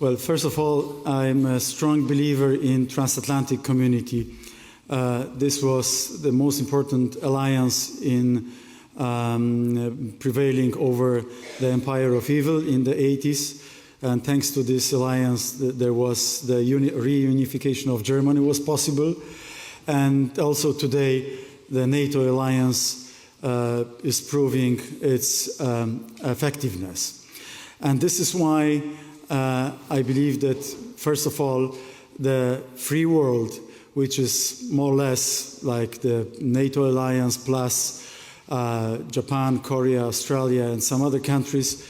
Well, first of all, I'm a strong believer in transatlantic community. This was the most important alliance in prevailing over the empire of evil in the 80s. And thanks to this alliance, there was the reunification of Germany was possible. And also today, the NATO alliance is proving its effectiveness. And this is why I believe that, first of all, the free world, which is more or less like the NATO alliance plus Japan, Korea, Australia, and some other countries,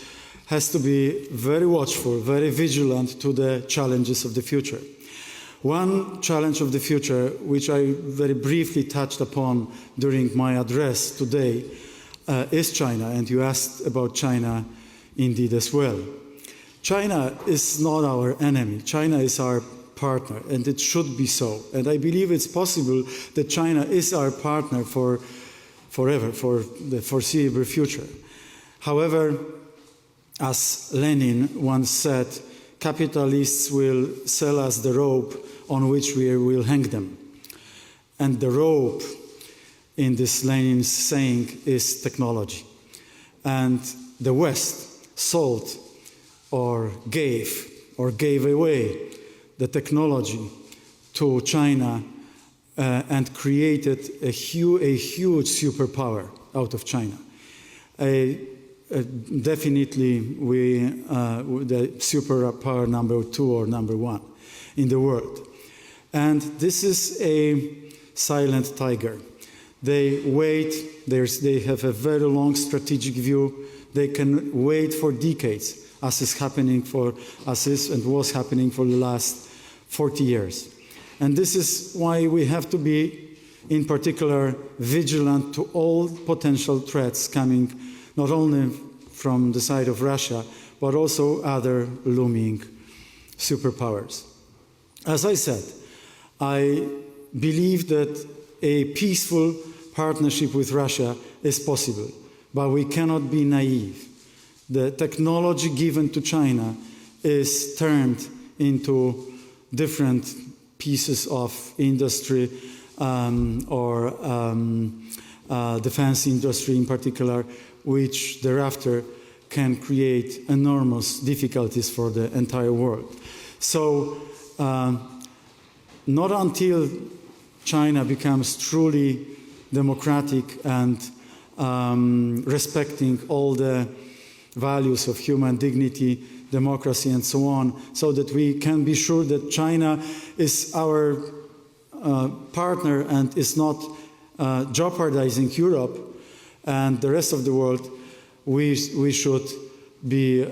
has to be very watchful, very vigilant to the challenges of the future. One challenge of the future, which I very briefly touched upon during my address today, is China, and you asked about China indeed as well. China is not our enemy. China is our partner, and it should be so. And I believe it's possible that China is our partner for forever, for the foreseeable future. However, as Lenin once said, capitalists will sell us the rope on which we will hang them. And the rope, in this Lenin's saying, is technology. And the West sold or gave away the technology to China and created a huge superpower out of China. Definitely the superpower number 2 or number 1 in the world. And this is a silent tiger. They wait, they have a very long strategic view. They can wait for decades, as is happening and was happening for the last 40 years. And this is why we have to be, in particular, vigilant to all potential threats coming not only from the side of Russia, but also other looming superpowers. As I said, I believe that a peaceful partnership with Russia is possible, but we cannot be naive. The technology given to China is turned into different pieces of industry or defense industry in particular, which thereafter can create enormous difficulties for the entire world. So not until China becomes truly democratic and respecting all the values of human dignity, democracy, and so on, so that we can be sure that China is our partner and is not jeopardizing Europe and the rest of the world, we should be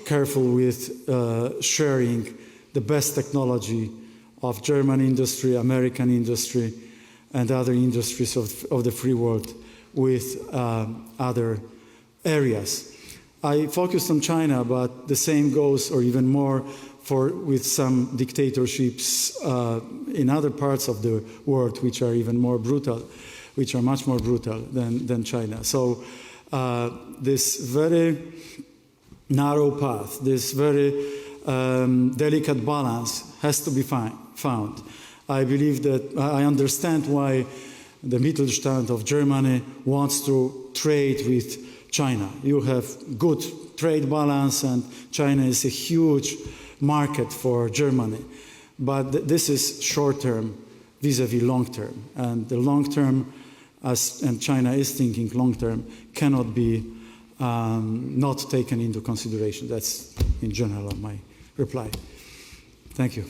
careful with sharing the best technology of German industry, American industry, and other industries of the free world with other areas. I focused on China, but the same goes, or even more, with some dictatorships in other parts of the world, which are even more brutal, which are much more brutal than China. So this very narrow path, this very delicate balance has to be found. I believe that I understand why the Mittelstand of Germany wants to trade with China. You have good trade balance, and China is a huge market for Germany. But this is short-term vis-à-vis long-term. And the long-term, and China is thinking long-term, cannot be not taken into consideration. That's, in general, my reply. Thank you.